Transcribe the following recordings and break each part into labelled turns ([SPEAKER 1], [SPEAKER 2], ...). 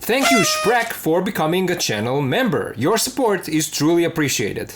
[SPEAKER 1] Thank you Sprek for becoming a channel member. Your support is truly appreciated.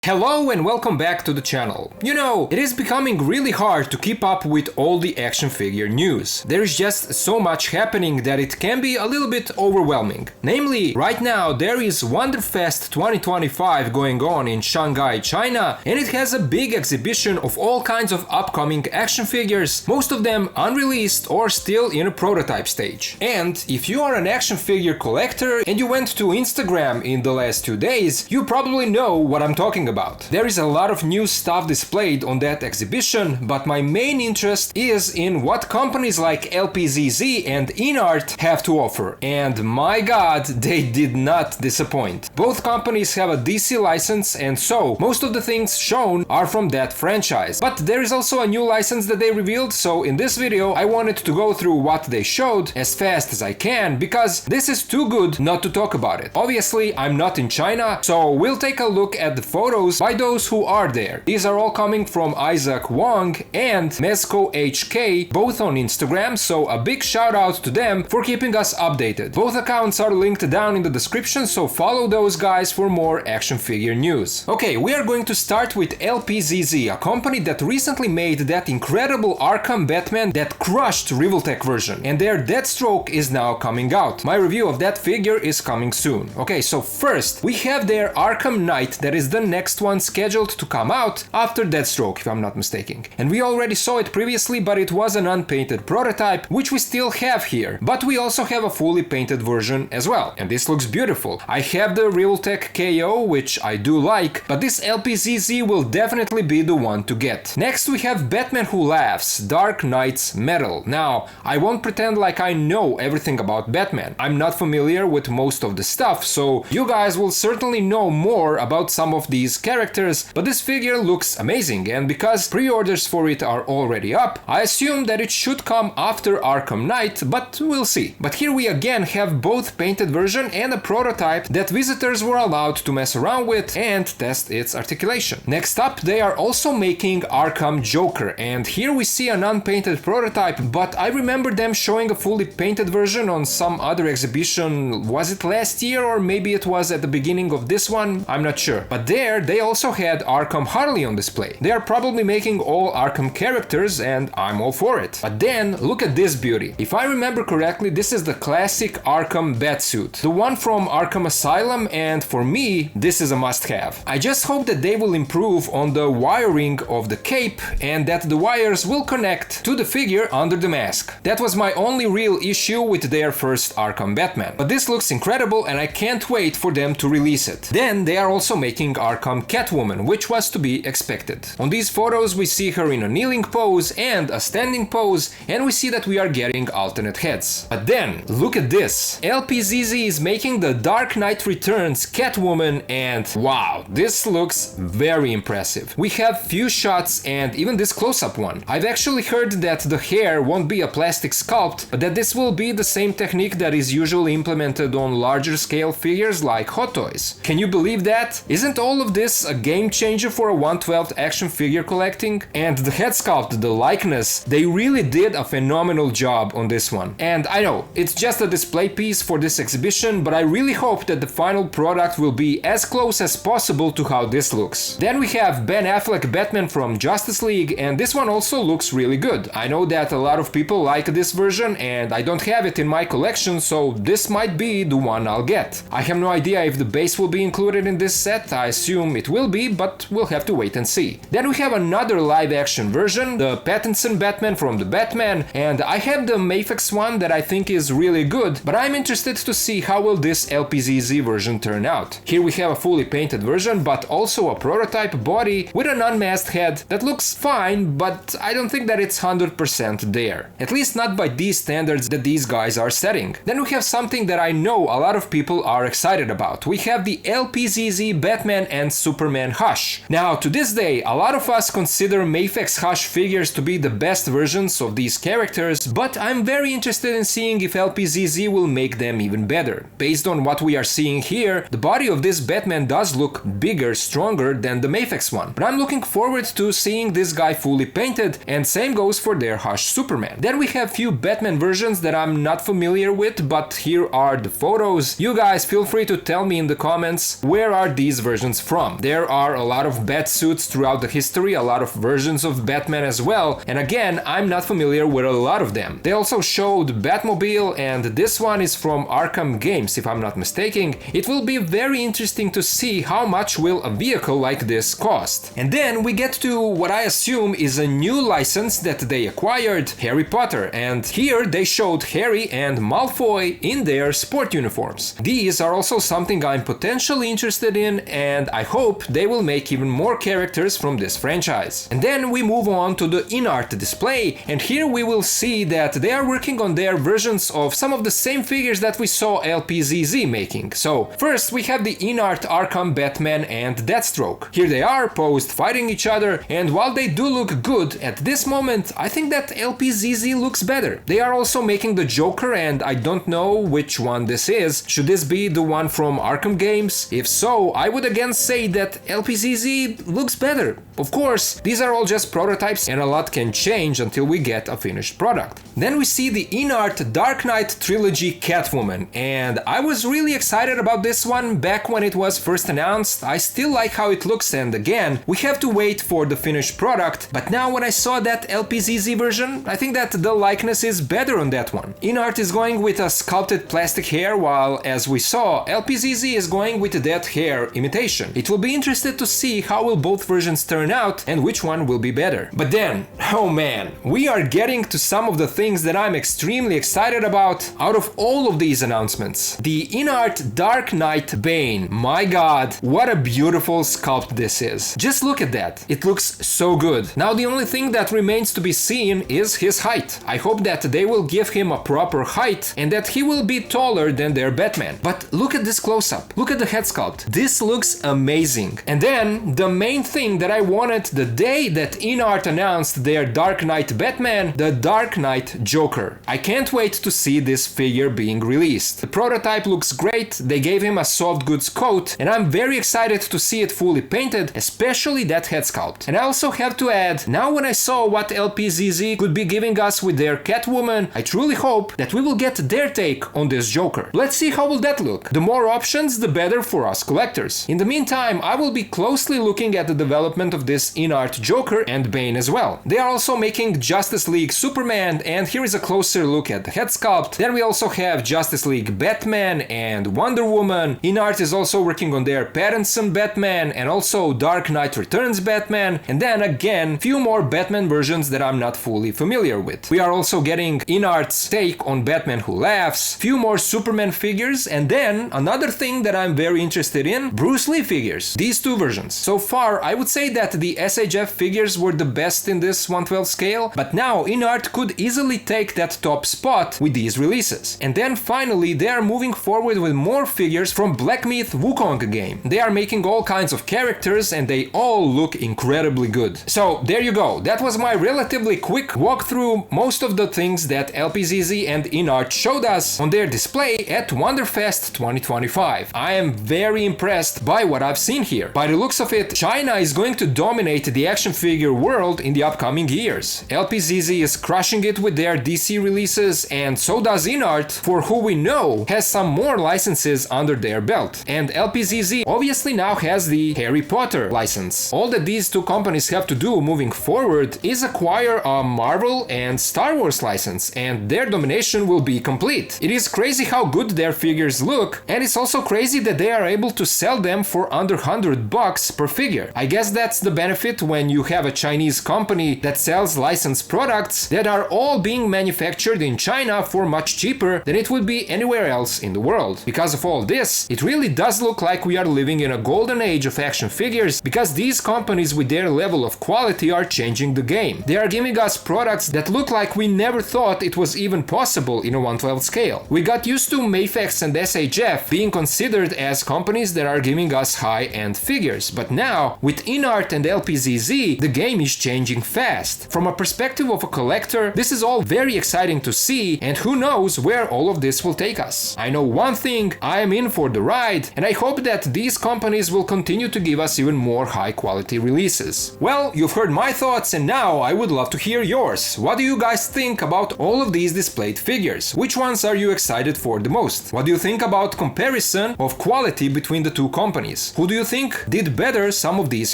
[SPEAKER 1] Hello and welcome back to the channel. You know, it is becoming really hard to keep up with all the action figure news. There is just so much happening that it can be a little bit overwhelming. Namely, right now there is WonderFest 2025 going on in Shanghai, China, and it has a big exhibition of all kinds of upcoming action figures, most of them unreleased or still in a prototype stage. And if you are an action figure collector and you went to Instagram in the last 2 days, you probably know what I'm talking about. There is a lot of new stuff displayed on that exhibition, but my main interest is in what companies like LPZZ and INART have to offer. And my god, they did not disappoint. Both companies have a DC license, and so most of the things shown are from that franchise. But there is also a new license that they revealed, so in this video I wanted to go through what they showed as fast as I can, because this is too good not to talk about it. Obviously, I'm not in China, so we'll take a look at the photos by those who are there. These are all coming from Isaac Wong and Mezco HK, both on Instagram, so a big shout out to them for keeping us updated. Both accounts are linked down in the description, so follow those guys for more action figure news. Okay, we are going to start with LPZZ, a company that recently made that incredible Arkham Batman that crushed Revoltech version, and their Deathstroke is now coming out. My review of that figure is coming soon. Okay, so first we have their Arkham Knight that is the next one scheduled to come out after Deathstroke, if I'm not mistaken. And we already saw it previously, but it was an unpainted prototype, which we still have here. But we also have a fully painted version as well, and this looks beautiful. I have the Revoltech KO, which I do like, but this LPZZ will definitely be the one to get. Next we have Batman Who Laughs, Dark Knight's Metal. Now, I won't pretend like I know everything about Batman. I'm not familiar with most of the stuff, so you guys will certainly know more about some of these characters, but this figure looks amazing, and because pre-orders for it are already up, I assume that it should come after Arkham Knight, but we'll see. But here we again have both painted version and a prototype that visitors were allowed to mess around with and test its articulation. Next up, they are also making Arkham Joker, and here we see an unpainted prototype, but I remember them showing a fully painted version on some other exhibition. Was it last year or maybe it was at the beginning of this one? I'm not sure. But there they also had Arkham Harley on display. They are probably making all Arkham characters, and I'm all for it. But then look at this beauty. If I remember correctly, this is the classic Arkham Batsuit, the one from Arkham Asylum, and for me this is a must-have. I just hope that they will improve on the wiring of the cape and that the wires will connect to the figure under the mask. That was my only real issue with their first Arkham Batman. But this looks incredible and I can't wait for them to release it. Then they are also making Arkham Catwoman, which was to be expected. On these photos we see her in a kneeling pose and a standing pose, and we see that we are getting alternate heads. But then, look at this! LPZZ is making the Dark Knight Returns Catwoman, and wow, this looks very impressive. We have few shots and even this close-up one. I've actually heard that the hair won't be a plastic sculpt, but that this will be the same technique that is usually implemented on larger scale figures like Hot Toys. Can you believe that? Isn't all of this a game changer for a 1/12 action figure collecting? And the head sculpt, the likeness, they really did a phenomenal job on this one. And I know, it's just a display piece for this exhibition, but I really hope that the final product will be as close as possible to how this looks. Then we have Ben Affleck Batman from Justice League, and this one also looks really good. I know that a lot of people like this version, and I don't have it in my collection, so this might be the one I'll get. I have no idea if the base will be included in this set. I assume it will be, but we'll have to wait and see. Then we have another live-action version, the Pattinson Batman from The Batman, and I have the Mafex one that I think is really good, but I'm interested to see how will this LPZZ version turn out. Here we have a fully painted version, but also a prototype body with an unmasked head that looks fine, but I don't think that it's 100% there. At least not by these standards that these guys are setting. Then we have something that I know a lot of people are excited about. We have the LPZZ Batman and Superman Hush. Now, to this day, a lot of us consider Mafex Hush figures to be the best versions of these characters, but I'm very interested in seeing if LPZZ will make them even better. Based on what we are seeing here, the body of this Batman does look bigger, stronger than the Mafex one, but I'm looking forward to seeing this guy fully painted, and same goes for their Hush Superman. Then we have few Batman versions that I'm not familiar with, but here are the photos. You guys feel free to tell me in the comments where are these versions from. There are a lot of bat suits throughout the history, a lot of versions of Batman as well, and again, I'm not familiar with a lot of them. They also showed Batmobile, and this one is from Arkham games, if I'm not mistaken. It will be very interesting to see how much will a vehicle like this cost. And then we get to what I assume is a new license that they acquired, Harry Potter, and here they showed Harry and Malfoy in their sport uniforms. These are also something I'm potentially interested in, and I hope they will make even more characters from this franchise. And then we move on to the INART display, and here we will see that they are working on their versions of some of the same figures that we saw LPZZ making. So first we have the INART Arkham Batman and Deathstroke. Here they are posed fighting each other, and while they do look good at this moment, I think that LPZZ looks better. They are also making the Joker, and I don't know which one this is. Should this be the one from Arkham games? If so, I would again say that LPZZ looks better. Of course, these are all just prototypes and a lot can change until we get a finished product. Then we see the INART Dark Knight Trilogy Catwoman, and I was really excited about this one back when it was first announced. I still like how it looks, and again, we have to wait for the finished product, but now when I saw that LPZZ version, I think that the likeness is better on that one. INART is going with a sculpted plastic hair, while as we saw, LPZZ is going with that hair imitation. It will be interesting to see how will both versions turn out and which one will be better. But then, oh man, we are getting to some of the things that I'm extremely excited about out of all of these announcements. The INART Dark Knight Bane. My god, what a beautiful sculpt this is. Just look at that. It looks so good. Now the only thing that remains to be seen is his height. I hope that they will give him a proper height and that he will be taller than their Batman. But look at this close-up. Look at the head sculpt. This looks amazing. And then the main thing that I wanted the day that INART announced their Dark Knight Batman, the Dark Knight Joker. I can't wait to see this figure being released. The prototype looks great, they gave him a soft goods coat, and I'm very excited to see it fully painted, especially that head sculpt. And I also have to add, now when I saw what LPZZ could be giving us with their Catwoman, I truly hope that we will get their take on this Joker. Let's see how will that look. The more options, the better for us collectors. In the meantime, I will be closely looking at the development of this INART Joker and Bane as well. They are also making Justice League Superman, and here is a closer look at the head sculpt. Then we also have Justice League Batman and Wonder Woman. INART is also working on their Pattinson Batman and also Dark Knight Returns Batman, and then again few more Batman versions that I'm not fully familiar with. We are also getting INART's take on Batman Who Laughs, few more Superman figures, and then another thing that I'm very interested in, Bruce Lee figures. These two versions. So far I would say that the SHF figures were the best in this 1/12 scale, but now INART could easily take that top spot with these releases. And then finally they are moving forward with more figures from Black Myth Wukong game. They are making all kinds of characters and they all look incredibly good. So there you go, that was my relatively quick walkthrough most of the things that LPZZ and INART showed us on their display at WonderFest 2025. I am very impressed by what I've seen here. By the looks of it, China is going to dominate the action figure world in the upcoming years. LPZZ is crushing it with their DC releases, and so does INART, for who we know has some more licenses under their belt. And LPZZ obviously now has the Harry Potter license. All that these two companies have to do moving forward is acquire a Marvel and Star Wars license, and their domination will be complete. It is crazy how good their figures look, and it's also crazy that they are able to sell them for under $100 per figure. I guess that's the benefit when you have a Chinese company that sells licensed products that are all being manufactured in China for much cheaper than it would be anywhere else in the world. Because of all this, it really does look like we are living in a golden age of action figures, because these companies with their level of quality are changing the game. They are giving us products that look like we never thought it was even possible in a 1/12 scale. We got used to Mayfax and SHF being considered as companies that are giving us high-end figures, but now, with INART and LPZZ, the game is changing fast. From a perspective of a collector, this is all very exciting to see, and who knows where all of this will take us. I know one thing, I am in for the ride, and I hope that these companies will continue to give us even more high-quality releases. Well, you've heard my thoughts, and now I would love to hear yours. What do you guys think about all of these displayed figures? Which ones are you excited for the most? What do you think about comparison of quality between the two companies? Who do you think did better some of these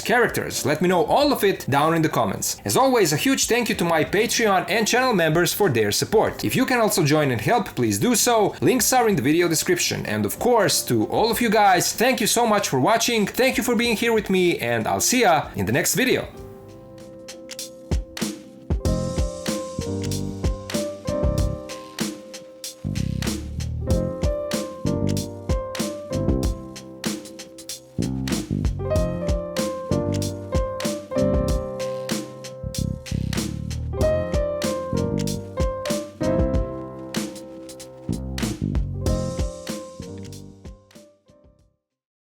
[SPEAKER 1] characters? Let me know all of it down in the comments. As always, a huge thank you to my Patreon and channel members for their support. If you can also join and help, please do so. Links are in the video description. And of course, to all of you guys, thank you so much for watching. Thank you for being here with me, and I'll see ya in the next video.